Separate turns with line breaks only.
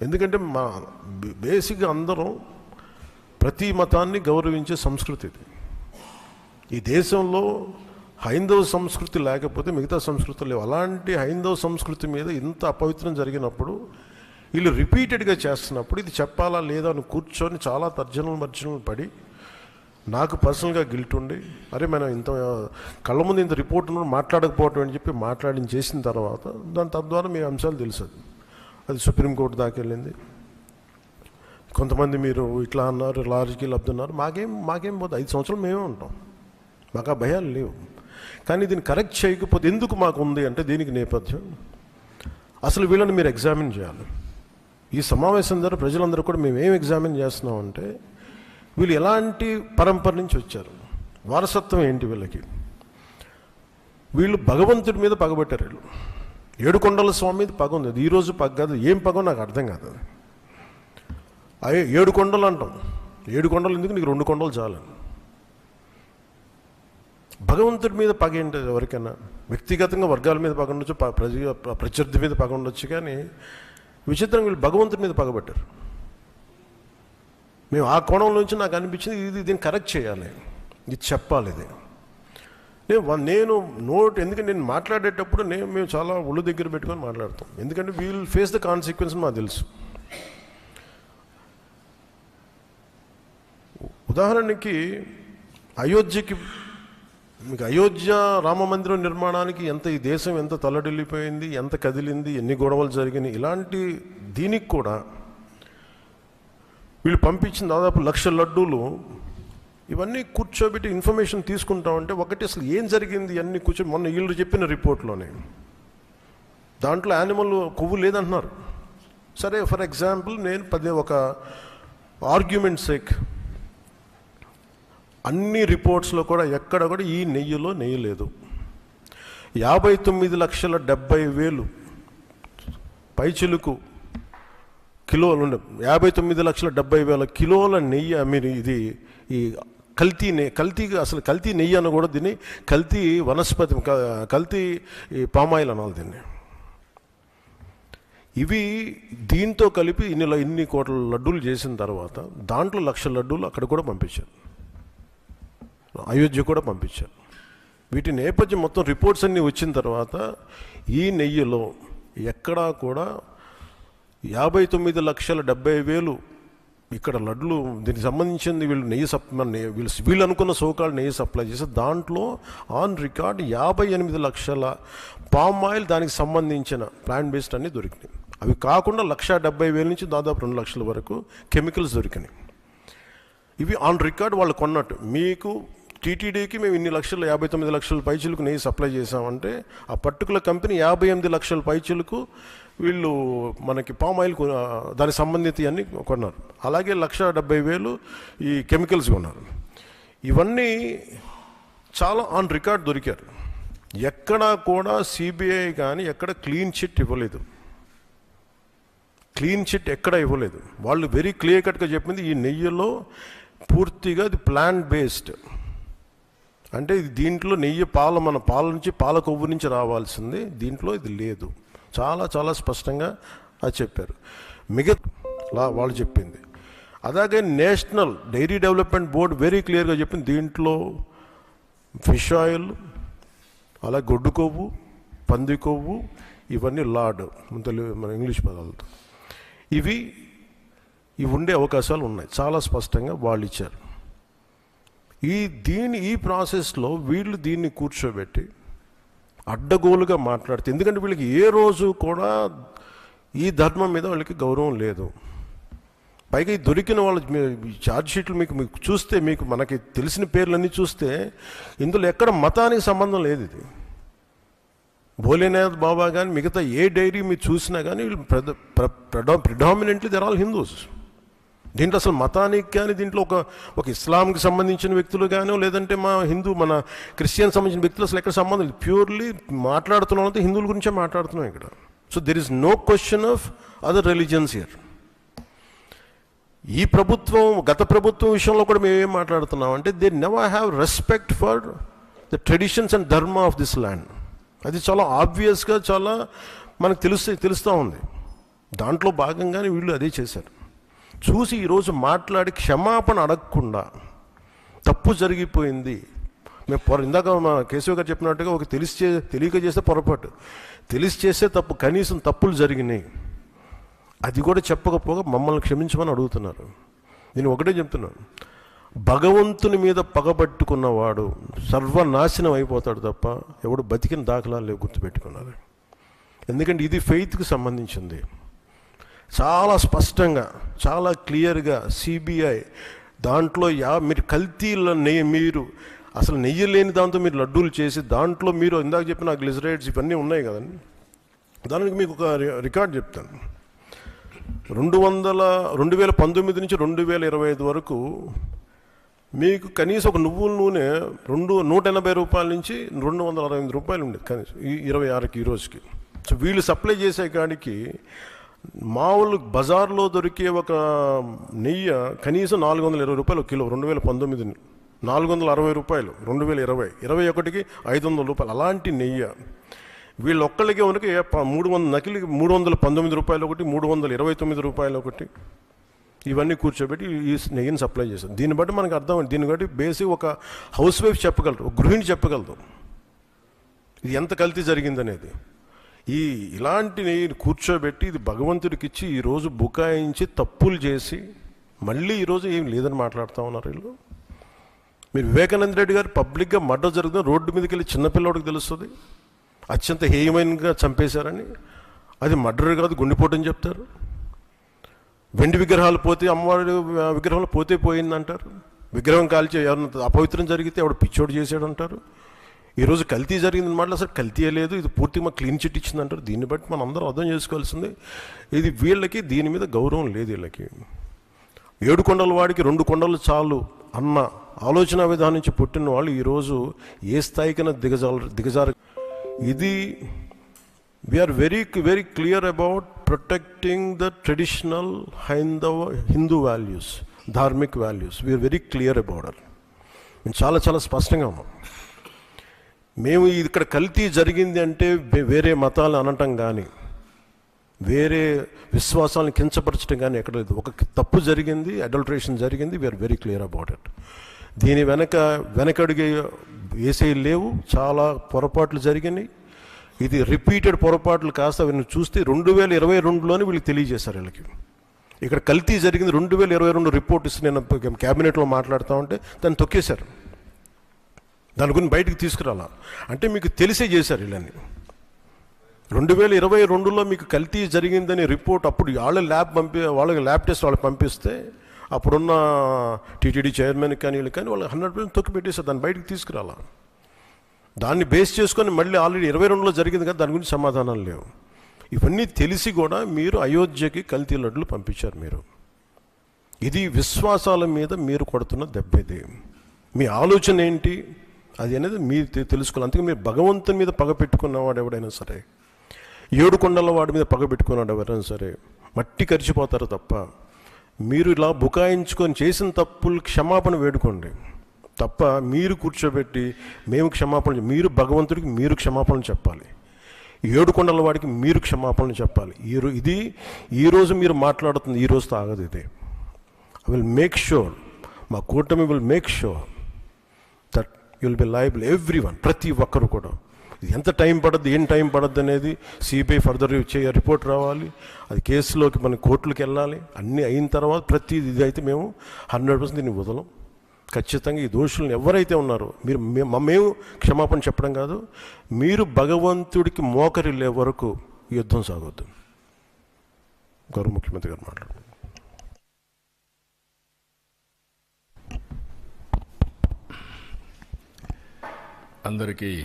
ఎందుకంటే మా బేసిక్గా అందరం ప్రతి మతాన్ని గౌరవించే సంస్కృతి ఇది. ఈ దేశంలో హైందవ సంస్కృతి లేకపోతే మిగతా సంస్కృతులు లేవు. అలాంటి హైందవ సంస్కృతి మీద ఇంత అపవిత్రం జరిగినప్పుడు వీళ్ళు రిపీటెడ్గా చేస్తున్నప్పుడు ఇది చెప్పాలా లేదా అని కూర్చొని చాలా తర్జనలు పడి నాకు పర్సనల్గా గిల్ట్ ఉండి, అరే మనం ఇంత కళ్ళ ముందు ఇంత రిపోర్ట్ మాట్లాడకపోవటం అని చెప్పి చేసిన తర్వాత దాని తద్వారా మీ అంశాలు తెలుసు. అది సుప్రీంకోర్టు దాకా వెళ్ళింది. కొంతమంది మీరు ఇట్లా అన్నారు, లాజికల్ అబ్దున్నారు. మాకేం పోతే 5 సంవత్సరాలు మేమే ఉంటాం, మాకు ఆ భయాలు లేవు. కానీ దీన్ని కరెక్ట్ చేయకపోతే ఎందుకు మాకు ఉంది అంటే దీనికి నేపథ్యం అసలు వీళ్ళని మీరు ఎగ్జామిన్ చేయాలి. ఈ సమావేశం ద్వారా ప్రజలందరూ కూడా మేమేం ఎగ్జామిన్ చేస్తున్నామంటే వీళ్ళు ఎలాంటి పరంపర నుంచి వచ్చారు, వారసత్వం ఏంటి వీళ్ళకి. వీళ్ళు భగవంతుడి మీద పగబట్టారు. వీళ్ళు ఏడుకొండల స్వామి మీద పగ ఉంది. అది ఈరోజు పగ కాదు, ఏం పగో నాకు అర్థం కాదు. అయ్యే 7 కొండలు అంటాం, 7 కొండలు ఎందుకు, నీకు 2 కొండలు చాలు. భగవంతుడి మీద పగ ఏంటి ఎవరికైనా? వ్యక్తిగతంగా వర్గాల మీద పగ ఉండొచ్చు, ప్రత్యర్థి మీద పగ ఉండొచ్చు, కానీ విచిత్రంగా వీళ్ళు భగవంతుడి మీద పగబట్టారు. మేము ఆ కోణంలో నుంచి నాకు అనిపించింది దీన్ని కరెక్ట్ చేయాలి, ఇది చెప్పాలి. ఇది నేను ఎందుకంటే నేను మాట్లాడేటప్పుడు మేము చాలా ఒళ్ళు దగ్గర పెట్టుకొని మాట్లాడతాం. ఎందుకంటే వీల్ ఫేస్ ద కాన్సిక్వెన్స్ మాకు తెలుసు. ఉదాహరణకి అయోధ్య రామ మందిరం నిర్మాణానికి ఈ దేశం ఎంత తల్లడిల్లిపోయింది, ఎంత కదిలింది, ఎన్ని గొడవలు జరిగినాయి. ఇలాంటి దీనికి కూడా వీళ్ళు పంపించిన దాదాపు 1,00,000 లడ్డూలు ఇవన్నీ కూర్చోబెట్టి ఇన్ఫర్మేషన్ తీసుకుంటామంటే ఒకటి అసలు ఏం జరిగింది అన్నీ మొన్న వీళ్ళు చెప్పిన రిపోర్ట్లోనే దాంట్లో యానిమల్ కొవ్వు లేదంటున్నారు. సరే, ఫర్ ఎగ్జాంపుల్ నేను ఒక ఆర్గ్యుమెంట్ సేక్ అన్ని రిపోర్ట్స్లో కూడా ఎక్కడ కూడా ఈ నెయ్యిలో నెయ్యి లేదు. 59,70,000 పైచిలుకు కిలోలు 59,70,000 కిలోల నెయ్యి మీరు ఇది ఈ కల్తీ నెయ్యి అని కూడా దీన్ని కల్తీ వనస్పతి, కల్తీ పామాయిల్ అనాలి దీన్ని. ఇవి దీంతో కలిపి ఇన్ని కోట్ల లడ్డూలు చేసిన తర్వాత దాంట్లో 1,00,000 లడ్డూలు అక్కడ కూడా పంపించారు, అయోధ్య కూడా పంపించారు. వీటి నేపథ్యం మొత్తం రిపోర్ట్స్ అన్నీ వచ్చిన తర్వాత ఈ నెయ్యిలో ఎక్కడా కూడా 59,70,000 ఇక్కడ లడ్లు దీనికి సంబంధించింది వీళ్ళు అనుకున్న సోకాళ్ళు నెయ్యి సప్లై చేసి దాంట్లో ఆన్ రికార్డ్ 58 లక్షల పామ్ ఆయిల్ దానికి సంబంధించిన ప్లాంట్ బేస్డ్ అన్నీ దొరికినాయి. అవి కాకుండా 1,70,000 నుంచి దాదాపు 2 లక్షల వరకు కెమికల్స్ దొరికినాయి. ఇవి ఆన్ రికార్డ్ వాళ్ళు కొన్నట్టు. మీకు టీటీడీకి మేము ఇన్ని లక్షలు 59 లక్షల పైచీలకు నెయ్యి సప్లై చేసామంటే ఆ పర్టికులర్ కంపెనీ 58 లక్షల పైచీలకు వీళ్ళు మనకి పామ్ ఆయిల్ దానికి సంబంధిత అన్నీ కొన్నారు. అలాగే 1,70,000 ఈ కెమికల్స్ కొన్నారు. ఇవన్నీ చాలా ఆన్ రికార్డ్ దొరికారు. ఎక్కడా కూడా సిబిఐ కానీ ఎక్కడ క్లీన్ చిట్ ఇవ్వలేదు. క్లీన్ చిట్ ఎక్కడ ఇవ్వలేదు. వాళ్ళు వెరీ క్లియర్ కట్గా చెప్పింది ఈ నెయ్యిలో పూర్తిగా ఇది ప్లాంట్ బేస్డ్, అంటే దీంట్లో నెయ్యి మన పాల నుంచి పాల కొవ్వు నుంచి రావాల్సింది, దీంట్లో ఇది లేదు. చాలా చాలా స్పష్టంగా అది చెప్పారు. మిగతా వాళ్ళు చెప్పింది అలాగే national dairy development board very క్లియర్గా చెప్పింది దీంట్లో ఫిష్ ఆయిల్, అలా గొడ్డు కొవ్వు, పంది కొవ్వు, ఇవన్నీ లార్డ్ మన ఇంగ్లీష్ పదాలతో ఇవి ఉండే అవకాశాలు ఉన్నాయి. చాలా స్పష్టంగా వాళ్ళు ఇచ్చారు. ఈ ప్రాసెస్లో వీళ్ళు దీన్ని కూర్చోబెట్టి అడ్డగోలుగా మాట్లాడితే, ఎందుకంటే వీళ్ళకి ఏ రోజు కూడా ఈ ధర్మం మీద వాళ్ళకి గౌరవం లేదు. పైగా ఈ దొరికిన వాళ్ళ ఛార్జ్ షీట్లు మీకు చూస్తే మనకి తెలిసిన పేర్లన్నీ చూస్తే ఇందులో ఎక్కడ మతానికి సంబంధం లేదు. ఇది భోలేనాథ్ బాబా కానీ మిగతా ఏ డైరీ మీరు చూసినా కానీ వీళ్ళు ప్రిడామినెంట్లీ దర్ ఆల్ హిందూస్. దీంట్లో అసలు మతానికి కానీ దీంట్లో ఒక ఇస్లాంకి సంబంధించిన వ్యక్తులు కానీ లేదంటే మన క్రిస్టియన్ సంబంధించిన వ్యక్తులు అసలు ఎక్కడ సంబంధం లేదు. ప్యూర్లీ మాట్లాడుతున్నాం అంటే హిందువుల గురించే మాట్లాడుతున్నాం ఇక్కడ. So there is no question of other religions here. గత ప్రభుత్వం విషయంలో కూడా మేము ఏం మాట్లాడుతున్నాం అంటే they never have respect for the traditions and dharma of this land. అది చాలా ఆబ్వియస్గా చాలా మనకు తెలుస్తూ ఉంది. దాంట్లో భాగంగానే వీళ్ళు అదే చేశారు. చూసి ఈరోజు మాట్లాడి క్షమాపణ అడగకుండా తప్పు జరిగిపోయింది. మేము ఇందాక మా కేశవ్ గారు చెప్పినట్టుగా ఒక తెలియక చేస్తే పొరపాటు, తెలిసి చేస్తే తప్పు, కనీసం తప్పులు జరిగినాయి అది కూడా చెప్పకపోగా మమ్మల్ని క్షమించమని అడుగుతున్నారు. నేను ఒకటే చెప్తున్నాను, భగవంతుని మీద పగబట్టుకున్నవాడు సర్వనాశనం అయిపోతాడు తప్ప ఎవడు బతికిన దాఖలాలు లేవు, గుర్తుపెట్టుకున్నారు. ఎందుకంటే ఇది ఫెయిత్కి సంబంధించింది. చాలా స్పష్టంగా, చాలా క్లియర్గా సిబిఐ దాంట్లో మీరు కల్తీల నెయ్యి, మీరు అసలు నెయ్యి లేని దాంతో మీరు లడ్డూలు చేసి దాంట్లో మీరు ఇందాక చెప్పిన గ్లిజరైడ్స్ ఇవన్నీ ఉన్నాయి కదండి. దానికి మీకు ఒక రికార్డ్ చెప్తాను. 2019 నుంచి 2025 వరకు మీకు కనీసం ఒక నువ్వుల నూనె 180 రూపాయల నుంచి 268 రూపాయలు ఉండేది కనీసం 26కి ఈ రోజుకి. సో వీళ్ళు సప్లై చేసే కాడికి మామూలు బజార్లో దొరికే ఒక నెయ్యి కనీసం 420 రూపాయలు ఒక కిలో. 2019 460 రూపాయలు, 2020 21కి 500 రూపాయలు. అలాంటి నెయ్యి వీళ్ళు ఒక్కళ్ళకి మనకి 300 నకిలీ 319 రూపాయలు ఒకటి, 329 రూపాయలు ఒకటి, ఇవన్నీ కూర్చోబెట్టి ఈ నెయ్యిని సప్లై చేశారు. దీన్ని బట్టి మనకు అర్థమైంది. దీన్ని బట్టి బేసిక్ ఒక హౌస్ వైఫ్ చెప్పగలరు, ఒక గృహిణి చెప్పగలదు ఇది ఎంత కల్తీ జరిగిందనేది. ఇలాంటి నెయ్యిని కూర్చోబెట్టి ఇది భగవంతుడికి ఇచ్చి ఈరోజు బుకాయించి తప్పులు చేసి మళ్ళీ ఈరోజు ఏం లేదని మాట్లాడుతూ ఉన్నారు వీళ్ళు. మీరు వివేకానంద రెడ్డి గారు పబ్లిక్గా మర్డర్ జరుగుతుంది, రోడ్డు మీదకి వెళ్ళి చిన్నపిల్లవాడికి తెలుస్తుంది అత్యంత హేయమైనగా చంపేశారని. అది మర్డర్ కాదు, గుండెపోటని చెప్తారు. వెండి విగ్రహాలు పోతే, అమ్మవారి విగ్రహాలు పోతే పోయిందంటారు. విగ్రహం కాల్చి ఎవరిన అపవిత్రం జరిగితే ఎవడు పిచ్చోడు చేశాడు అంటారు. ఈరోజు కల్తీ జరిగింది మాట అసలు కల్తీయే లేదు, ఇది పూర్తిగా మాకు క్లీన్ చిట్ ఇచ్చిందంటారు. దీన్ని బట్టి మనం అందరం అర్థం చేసుకోవాల్సింది ఇది వీళ్ళకి దీని మీద గౌరవం లేదు. వీళ్ళకి 7 కొండల వాడికి 2 కొండలు చాలు అన్న ఆలోచన విధానం నుంచి పుట్టిన వాళ్ళు ఈరోజు ఏ స్థాయికైనా దిగజారు. ఇది we are very very clear about protecting the traditional Hindu values, dharmic values. We are very clear about it. మేము చాలా చాలా స్పష్టంగా ఉన్నాం. మేము ఇక్కడ కల్తీ జరిగింది అంటే వేరే మతాలు అనటం కానీ వేరే విశ్వాసాలను కించపరచడం కానీ ఎక్కడ లేదు. ఒక తప్పు జరిగింది, అడల్ట్రేషన్ జరిగింది. We are very clear about it. దీని వెనకడుగే వేసే లేవు. చాలా పొరపాట్లు జరిగినాయి. ఇది రిపీటెడ్ పొరపాట్లు కాస్త వీళ్ళని చూస్తే 2022లోనే వీళ్ళకి తెలియజేశారు. వీళ్ళకి ఇక్కడ కల్తీ జరిగింది 2022 రిపోర్ట్ ఇస్తే నేను క్యాబినెట్లో మాట్లాడుతూ ఉంటే దాన్ని తొక్కేశారు. దాని గురించి బయటకు తీసుకురాలా అంటే మీకు తెలిసే చేశారు. వీళ్ళని 2022లో మీకు కల్తీ జరిగిందని రిపోర్ట్ అప్పుడు వాళ్ళకి ల్యాబ్ టెస్ట్ వాళ్ళకి పంపిస్తే అప్పుడున్న టీటీడీ చైర్మన్కి కానీ వీళ్ళకి కానీ వాళ్ళు 100% తొక్కి పెట్టేశారు. దాన్ని బయటకు తీసుకురాలా. దాన్ని బేస్ చేసుకొని మళ్ళీ ఆల్రెడీ 22లో జరిగింది కదా, దాని గురించి సమాధానాలు లేవు. ఇవన్నీ తెలిసి కూడా మీరు అయోధ్యకి కల్తీ లడ్డులు పంపించారు. మీరు ఇది విశ్వాసాల మీద మీరు కొడుతున్న దెబ్బ. ఇది మీ ఆలోచన ఏంటి అది అనేది మీరు తెలుసుకోవాలి. అందుకే మీరు భగవంతుని మీద పగ పెట్టుకున్నవాడు ఎవడైనా సరే, 7 కొండల వాడి మీద పగ పెట్టుకున్నాడు ఎవరైనా సరే మట్టి కరిచిపోతారు తప్ప మీరు ఇలా బుకాయించుకొని చేసిన తప్పులు క్షమాపణ వేడుకోండి తప్ప మీరు కూర్చోబెట్టి మేము క్షమాపణ, మీరు భగవంతుడికి మీరు క్షమాపణ చెప్పాలి, 7 కొండల వాడికి మీరు క్షమాపణ చెప్పాలి. ఇది ఈరోజు మీరు మాట్లాడుతుంది ఈ రోజుతో ఆగదు. ఇది ఐ విల్ మేక్ షూర్, మా కూటమి will make sure that you will be liable everyone, ప్రతి ఒక్కరు కూడా. ఎంత టైం పడుద్ది, ఏం టైం పడుద్ది అనేది సిబిఐ ఫర్దర్ రిపోర్ట్ రావాలి, అది కేసులోకి మన కోర్టులకు వెళ్ళాలి. అన్నీ అయిన తర్వాత ప్రతి ఇది అయితే మేము 100% దీన్ని వదలం. ఖచ్చితంగా ఈ దోషులను ఎవరైతే ఉన్నారో మేము క్షమాపణ చెప్పడం కాదు, మీరు భగవంతుడికి మోకరిల్లే వరకు యుద్ధం సాగొద్దు. గౌరవ ముఖ్యమంత్రి గారు మాట్లాడుతున్నారు.
అందరికీ